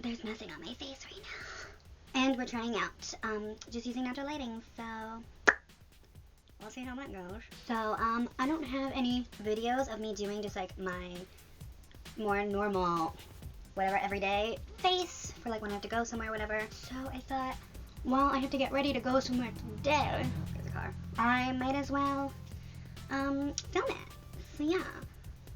there's nothing on my face right now. And we're trying out, just using natural lighting, so we'll see how that goes. So, I don't have any videos of me doing just like my more normal, whatever, everyday face for like when I have to go somewhere or whatever. So I thought, well, I have to get ready to go somewhere today. There's a car. I might as well, film it. So yeah.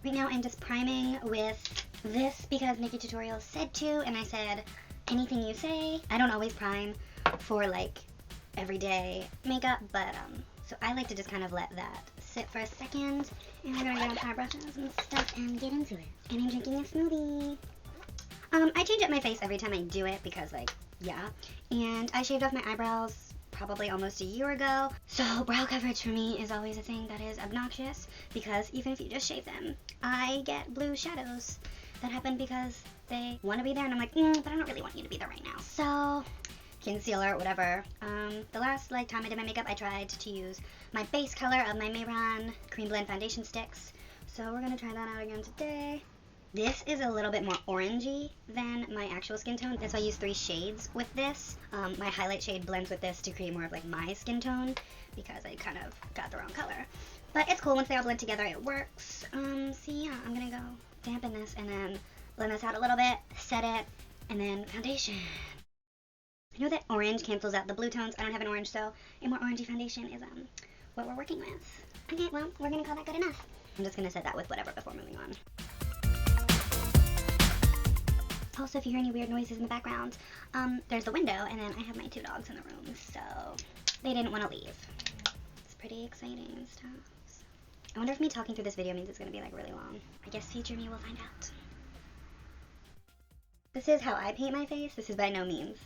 Right now I'm just priming with this because Nikki Tutorials said to, and I said, anything you say. I don't always prime for like everyday makeup, but so I like to just kind of let that sit for a second, and we're gonna get on high brushes and stuff and get into it. And I'm drinking a smoothie. I change up my face every time I do it because like, yeah. And I shaved off my eyebrows probably almost a year ago. So brow coverage for me is always a thing that is obnoxious because even if you just shave them, I get blue shadows that happen because they want to be there and I'm like, but I don't really want you to be there right now. So concealer, whatever. The last like time I did my makeup, I tried to use my base color of my Mayron Cream Blend Foundation Sticks. So we're gonna try that out again today. This is a little bit more orangey than my actual skin tone. That's why I use 3 shades with this. My highlight shade blends with this to create more of like my skin tone because I kind of got the wrong color. But it's cool once they all blend together, it works. So yeah, I'm gonna go dampen this and then blend this out a little bit, set it, and then foundation. I know that orange cancels out the blue tones. I don't have an orange, so a more orangey foundation is what we're working with. Okay, well, we're gonna call that good enough. I'm just gonna set that with whatever before moving on. Also, if you hear any weird noises in the background, there's the window, and then I have my 2 dogs in the room, so they didn't want to leave. It's pretty exciting and stuff. So. I wonder if me talking through this video means it's gonna be like really long. I guess future me will find out. This is how I paint my face. This is by no means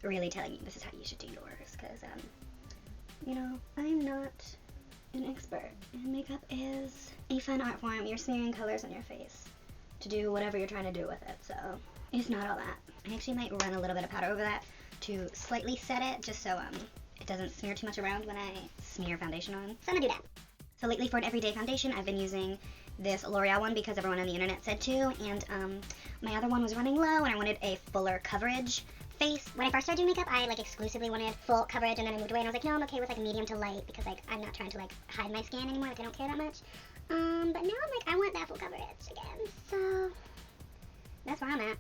really telling you this is how you should do yours, because you know, I'm not an expert, and makeup is a fun art form. You're smearing colors on your face to do whatever you're trying to do with it, so it's not all that. I actually might run a little bit of powder over that to slightly set it, just so it doesn't smear too much around when I smear foundation on. So I'm gonna do that. So lately for an everyday foundation, I've been using this L'Oreal one because everyone on the internet said to, and my other one was running low and I wanted a fuller coverage face. When I first started doing makeup, I like exclusively wanted full coverage, and then I moved away and I was like, no, I'm okay with like a medium to light because like I'm not trying to like hide my skin anymore, like I don't care that much. But now I'm like, I want that full coverage again, so that's where I'm at.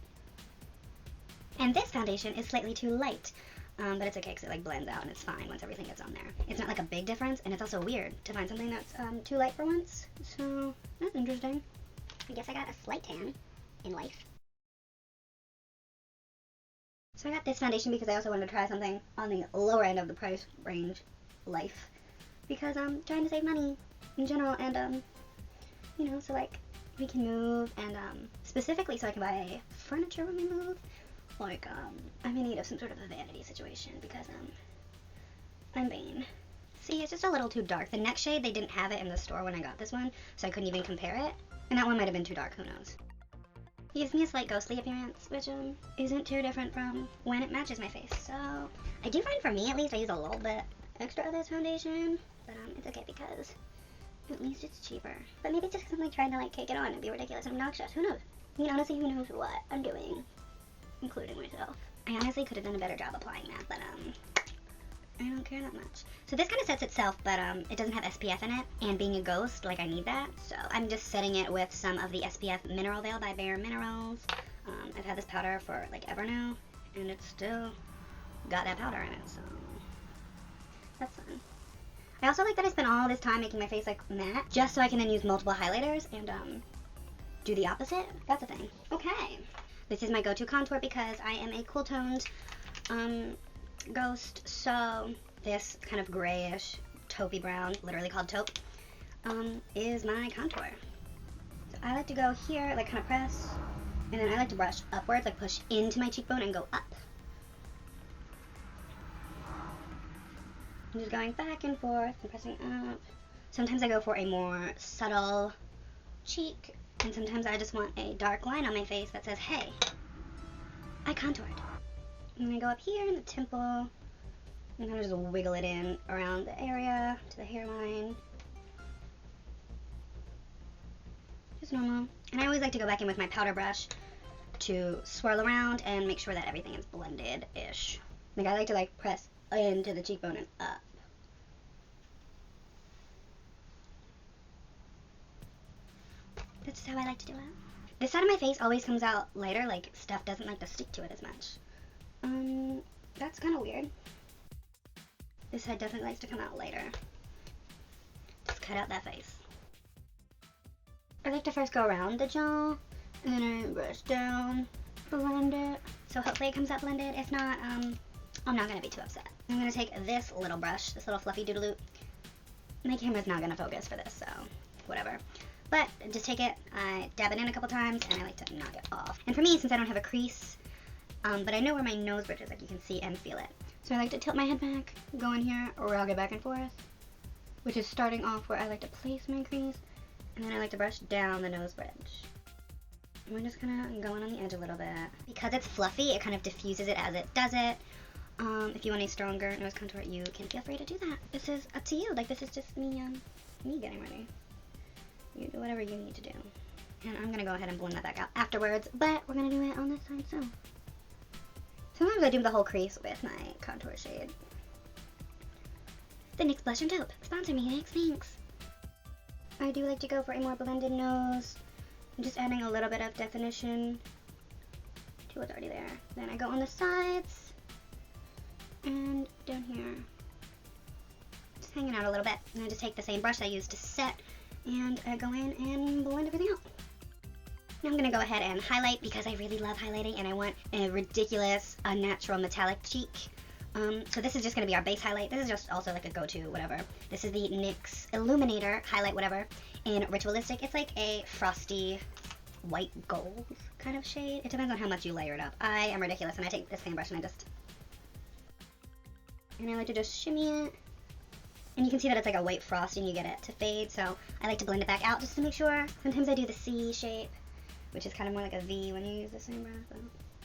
And this foundation is slightly too light, but it's okay because it like blends out and it's fine once everything gets on there. It's not like a big difference, and it's also weird to find something that's too light for once, so that's interesting. I guess I got a slight tan in life. So I got this foundation because I also wanted to try something on the lower end of the price range life, because I'm trying to save money in general, and you know, so like we can move, and specifically so I can buy furniture when we move. Like I'm in need of some sort of a vanity situation because I'm vain. See, it's just a little too dark. The next shade, they didn't have it in the store when I got this one, so I couldn't even compare it. And that one might have been too dark, who knows. It gives me a slight ghostly appearance, which isn't too different from when it matches my face. So I do find, for me at least, I use a little bit extra of this foundation, but it's okay because at least it's cheaper. But maybe it's just because I'm like trying to like cake it on and be ridiculous and obnoxious. Who knows? I mean, honestly, who knows what I'm doing, including myself. I honestly could have done a better job applying that, but I don't care that much. So this kind of sets itself, but it doesn't have SPF in it, and being a ghost, like I need that. So I'm just setting it with some of the SPF Mineral Veil by Bare Minerals. I've had this powder for like ever now, and it's still got that powder in it, so that's fun. I also like that I spent all this time making my face like matte, just so I can then use multiple highlighters and do the opposite. That's a thing. Okay. This is my go-to contour because I am a cool toned ghost, so this kind of grayish taupey brown, literally called taupe, is my contour. So I like to go here, like kind of press, and then I like to brush upwards, like push into my cheekbone and go up. I'm just going back and forth and pressing up. Sometimes I go for a more subtle cheek, and sometimes I just want a dark line on my face that says, hey, I contoured. And I go up here in the temple, and kind of just wiggle it in around the area to the hairline. Just normal. And I always like to go back in with my powder brush to swirl around and make sure that everything is blended-ish. Like, I like to like press into the cheekbone and up. That's how I like to do it. This side of my face always comes out lighter, like stuff doesn't like to stick to it as much. That's kind of weird. This side definitely likes to come out lighter. Just cut out that face. I like to first go around the jaw, and then I brush down, blend it. So hopefully it comes out blended. If not, I'm not gonna be too upset. I'm gonna take this little brush, this little fluffy doodaloo. My camera's not gonna focus for this, so whatever. But just take it, I dab it in a couple times, and I like to knock it off. And for me, since I don't have a crease, but I know where my nose bridge is, like you can see and feel it. So I like to tilt my head back, go in here, rog it back and forth, which is starting off where I like to place my crease, and then I like to brush down the nose bridge. And we're just kind of going on the edge a little bit. Because it's fluffy, it kind of diffuses it as it does it. If you want a stronger nose contour, you can feel free to do that. This is up to you. Like, this is just me, me getting ready. You do whatever you need to do. And I'm going to go ahead and blend that back out afterwards, but we're going to do it on this side, so. Sometimes I do the whole crease with my contour shade. The NYX Blush and Taupe. Sponsor me, NYX, thanks. I do like to go for a more blended nose. I'm just adding a little bit of definition to what's already there. Then I go on the sides and down here. Just hanging out a little bit. And I just take the same brush I used to set and I go in and blend everything out. Now I'm going to go ahead and highlight because I really love highlighting and I want a ridiculous, unnatural metallic cheek. So this is just going to be our base highlight. This is just also like a go-to, whatever. This is the NYX Illuminator Highlight, whatever, in Ritualistic. It's like a frosty white gold kind of shade. It depends on how much you layer it up. I am ridiculous and I take this same brush and I like to just shimmy it. And you can see that it's like a white frosting, you get it to fade, so I like to blend it back out just to make sure. Sometimes I do the C shape, which is kind of more like a V when you use the same brush. So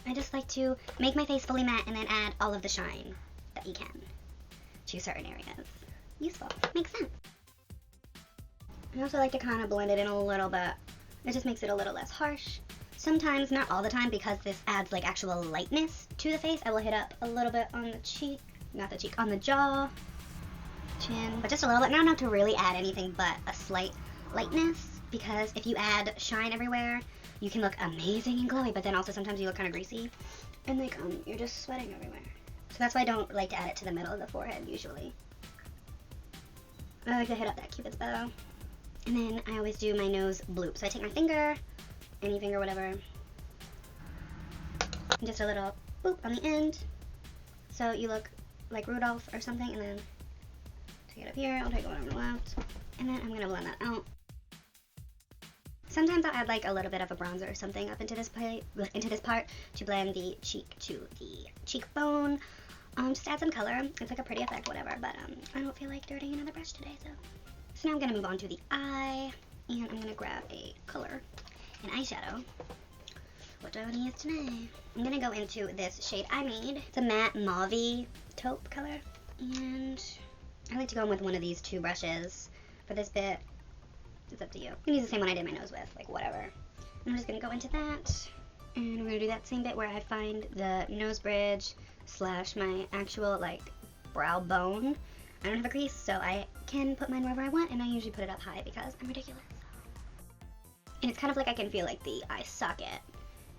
I just like to make my face fully matte and then add all of the shine that you can to certain areas. Useful. Makes sense. I also like to kind of blend it in a little bit. It just makes it a little less harsh. Sometimes, not all the time, because this adds like actual lightness to the face, I will hit up a little bit on the cheek, not the cheek, on the jaw, chin, but just a little bit, not enough to really add anything but a slight lightness, because if you add shine everywhere, you can look amazing and glowy, but then also sometimes you look kind of greasy, and like, you're just sweating everywhere. So that's why I don't like to add it to the middle of the forehead, usually. I like to hit up that cupid's bow. And then I always do my nose bloop. So I take my finger, any finger, whatever, and just a little boop on the end. So you look like Rudolph or something, and then take it up here, I'll take one on the left, and then I'm going to blend that out. Sometimes I'll add like a little bit of a bronzer or something up into this part to blend the cheek to the cheekbone. Just add some color. It's like a pretty effect, whatever, but I don't feel like dirtying another brush today, so now I'm going to move on to the eye, and I'm going to grab a color, an eyeshadow. What do I want to use today? I'm going to go into this shade I made. It's a matte mauve-y taupe color, and I like to go in with one of these two brushes for this bit. It's up to you. You can use the same one I did my nose with, like whatever. And I'm just going to go into that, and we're going to do that same bit where I find the nose bridge slash my actual like brow bone. I don't have a crease, so I can put mine wherever I want, and I usually put it up high because I'm ridiculous. And it's kind of like I can feel like the eye socket,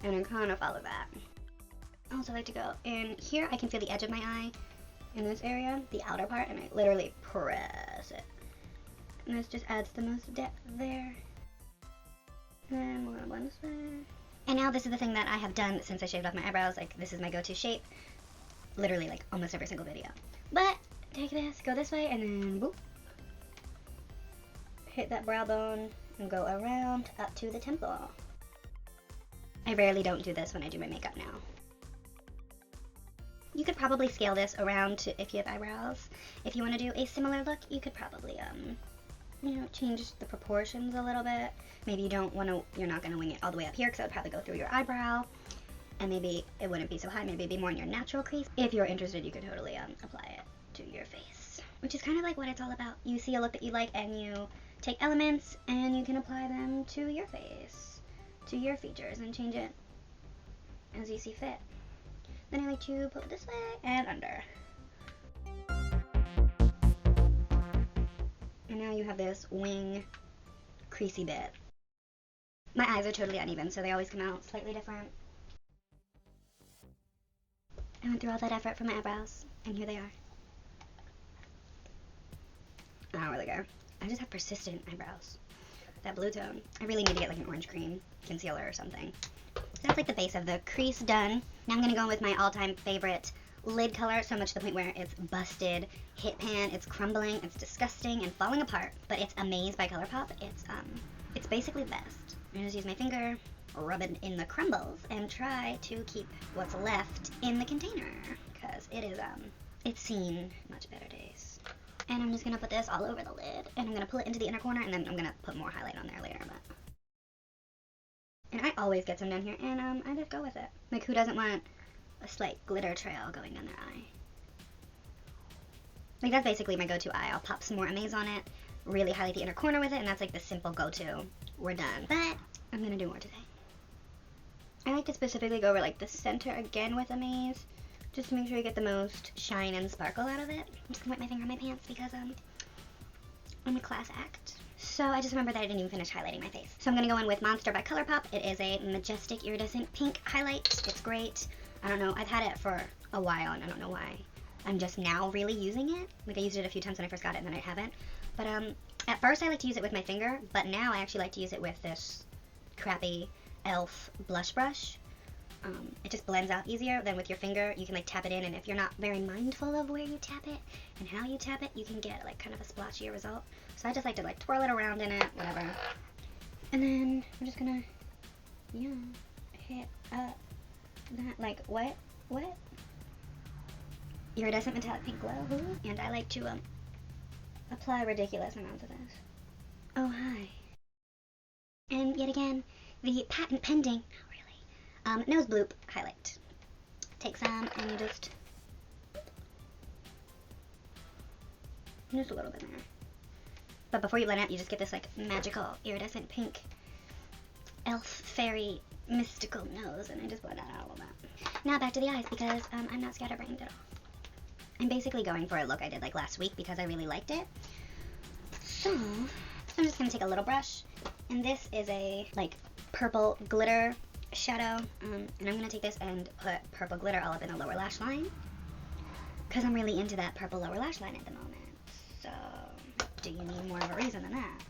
and I kind of follow that. I also like to go in here. I can feel the edge of my eye in this area, the outer part, and I literally press it. And this just adds the most depth there. And then we're gonna blend this way. And now this is the thing that I have done since I shaved off my eyebrows. Like, this is my go-to shape. Literally, like, almost every single video. But take this, go this way, and then boop. Hit that brow bone and go around up to the temple. I rarely don't do this when I do my makeup now. You could probably scale this around to if you have eyebrows. If you want to do a similar look, you could probably, you know, change the proportions a little bit. Maybe you don't want to, you're not going to wing it all the way up here because it would probably go through your eyebrow. And maybe it wouldn't be so high, maybe it'd be more in your natural crease. If you're interested, you could totally apply it to your face. Which is kind of like what it's all about. You see a look that you like and you take elements and you can apply them to your face, to your features, and change it as you see fit. Then I like to pull it this way and under. And now you have this wing creasy bit. My eyes are totally uneven, so they always come out slightly different. I went through all that effort for my eyebrows, and here they are. I don't really care. I just have persistent eyebrows. That blue tone. I really need to get like an orange cream concealer or something. So that's like the base of the crease done. Now I'm going to go in with my all-time favorite lid color, so much to the point where it's busted, hit pan, it's crumbling, it's disgusting, and falling apart. But it's Amaze by ColourPop. It's basically the best. I'm going to just use my finger, rub it in the crumbles, and try to keep what's left in the container. Because it is, it's seen much better days. And I'm just going to put this all over the lid, and I'm going to pull it into the inner corner, and then I'm going to put more highlight on there later. And I always get some down here, and I just go with it. Like, who doesn't want a slight glitter trail going down their eye? Like, that's basically my go-to eye. I'll pop some more Amaze on it, really highlight the inner corner with it, and that's like the simple go-to. We're done. But I'm going to do more today. I like to specifically go over like the center again with Amaze, just to make sure you get the most shine and sparkle out of it. I'm just gonna wipe my finger on my pants because I'm a class act. So I just remember that I didn't even finish highlighting my face. So I'm gonna go in with Monster by ColourPop. It is a majestic iridescent pink highlight. It's great. I don't know, I've had it for a while and I don't know why I'm just now really using it. Like I used it a few times when I first got it and then I haven't. But at first I like to use it with my finger, but now I actually like to use it with this crappy e.l.f. blush brush. It just blends out easier than with your finger. You can like tap it in, and if you're not very mindful of where you tap it and how you tap it, you can get like kind of a splotchier result. So I just like to like twirl it around in it, whatever. And then I'm just gonna, hit up that like what? Iridescent metallic pink glow. And I like to apply ridiculous amounts of this. Oh hi. And yet again, the patent pending, nose bloop highlight. Take some and you just a little bit there. But before you blend out, you just get this like magical iridescent pink elf fairy mystical nose, and I just blend that out a little bit. Now back to the eyes because I'm not scatterbrained at all. I'm basically going for a look I did like last week because I really liked it. So I'm just gonna take a little brush, and this is a like purple glitter shadow, and I'm gonna take this and put purple glitter all up in the lower lash line because I'm really into that purple lower lash line at the moment. So do you need more of a reason than that?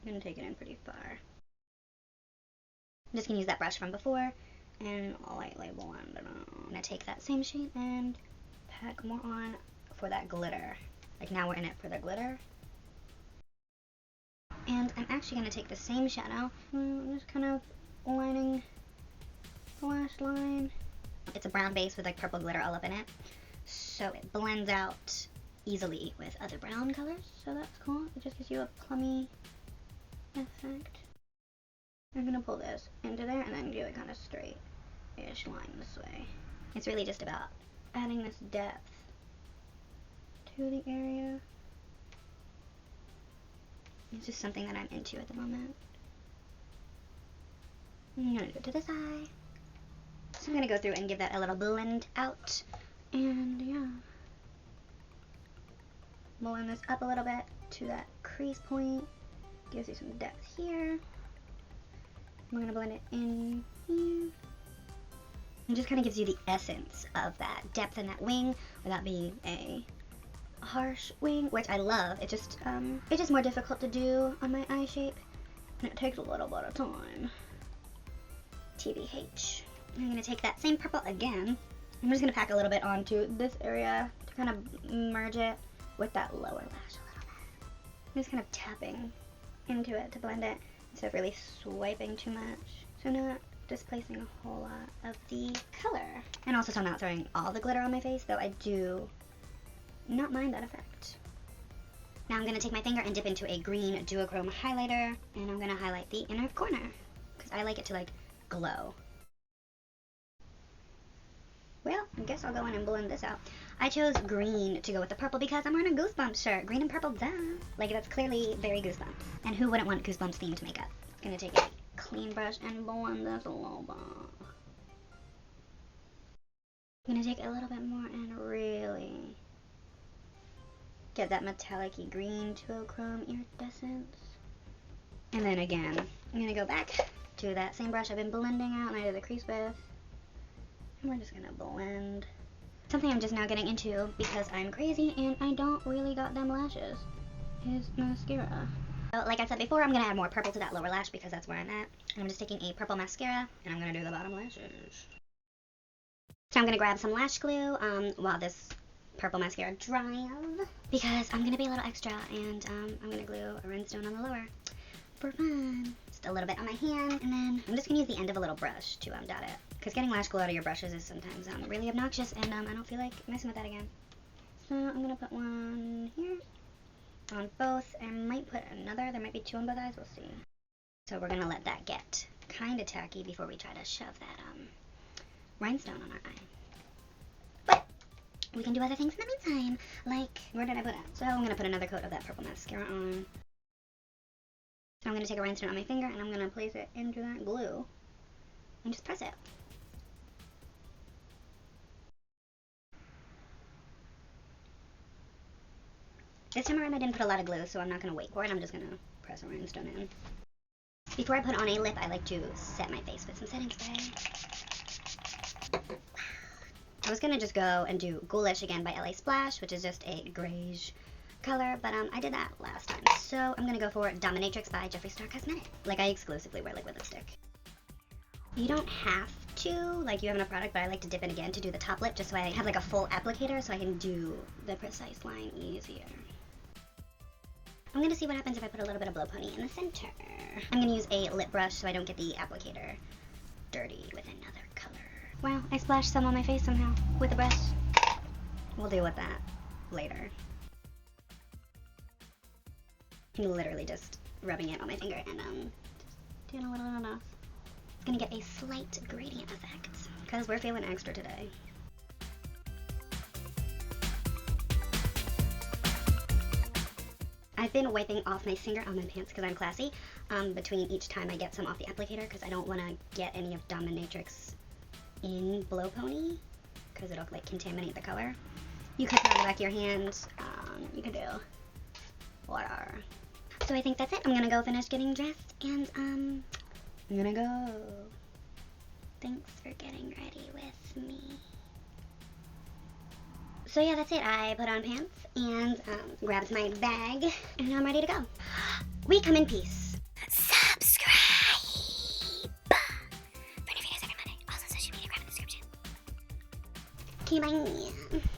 I'm gonna take it in pretty far. I'm just gonna use that brush from before and lightly blend it on. I'm gonna take that same shade and pack more on for that glitter. Like now we're in it for the glitter. And I'm actually going to take the same shadow, just kind of lining the lash line. It's a brown base with like purple glitter all up in it, so it blends out easily with other brown colors, so that's cool. It just gives you a plummy effect. I'm going to pull this into there and then do a kind of straight-ish line this way. It's really just about adding this depth to the area. It's just something that I'm into at the moment. I'm gonna go to this eye. So I'm gonna go through and give that a little blend out. And yeah. Blend this up a little bit to that crease point. Gives you some depth here. I'm gonna blend it in here. It just kind of gives you the essence of that depth in that wing without being a harsh wing, which I love. It's just more difficult to do on my eye shape, and it takes a little bit of time. TBH. I'm gonna take that same purple again. I'm just gonna pack a little bit onto this area to kind of merge it with that lower lash a little bit. I'm just kind of tapping into it to blend it instead of really swiping too much, so not displacing a whole lot of the color. And also so I'm not throwing all the glitter on my face, though I do not mind that effect. Now I'm going to take my finger and dip into a green duochrome highlighter, and I'm going to highlight the inner corner because I like it to like glow. Well, I guess I'll go in and blend this out. I chose green to go with the purple because I'm wearing a Goosebumps shirt. Green and purple, duh. Like that's clearly very Goosebumps. And who wouldn't want Goosebumps themed makeup? I'm going to take a clean brush and blend this a little bit. I'm gonna take a little bit more and really get that metallic-y green duochrome iridescence. And then again, I'm gonna go back to that same brush I've been blending out and I did the crease with. And we're just gonna blend. Something I'm just now getting into because I'm crazy and I don't really got them lashes is mascara. So like I said before, I'm gonna add more purple to that lower lash because that's where I'm at. And I'm just taking a purple mascara and I'm gonna do the bottom lashes. So I'm gonna grab some lash glue while this purple mascara dries because I'm gonna be a little extra and I'm gonna glue a rhinestone on the lower for fun. Just a little bit on my hand and then I'm just gonna use the end of a little brush to dot it because getting lash glue out of your brushes is sometimes really obnoxious and I don't feel like messing with that again. So I'm gonna put one here on both. I might put another. There might be two on both eyes. We'll see. So we're gonna let that get kind of tacky before we try to shove that rhinestone on our eye. But we can do other things in the meantime. Like, where did I put it? So I'm gonna put another coat of that purple mascara on. So I'm gonna take a rhinestone on my finger and I'm gonna place it into that glue and just press it. This time around I didn't put a lot of glue, so I'm not gonna wait for it. I'm just gonna press a rhinestone in. Before I put on a lip, I like to set my face with some setting spray. I was gonna just go and do Ghoulish again by LA Splash, which is just a grayish color, but I did that last time. So I'm gonna go for Dominatrix by Jeffree Star Cosmetics. Like, I exclusively wear liquid lipstick. You don't have to, like you have enough product, but I like to dip in again to do the top lip just so I have like a full applicator so I can do the precise line easier. I'm gonna see what happens if I put a little bit of Blow Pony in the center. I'm gonna use a lip brush so I don't get the applicator dirty with another color. Wow, I splashed some on my face somehow with the brush. We'll deal with that later. I'm literally just rubbing it on my finger and just doing a little enough. It's gonna get a slight gradient effect because we're feeling extra today. I've been wiping off my finger on my pants because I'm classy between each time I get some off the applicator because I don't want to get any of Dominatrix in Blow Pony because it'll like contaminate the color. You can put it on the back of your hands. You can do whatever. So I think that's it. I'm gonna go finish getting dressed and I'm gonna go. Thanks for getting ready with me. So yeah, that's it. I put on pants and grabbed my bag and I'm ready to go. We come in peace. Subscribe for new videos every Monday. Also social media, grab in the description. Okay, bye.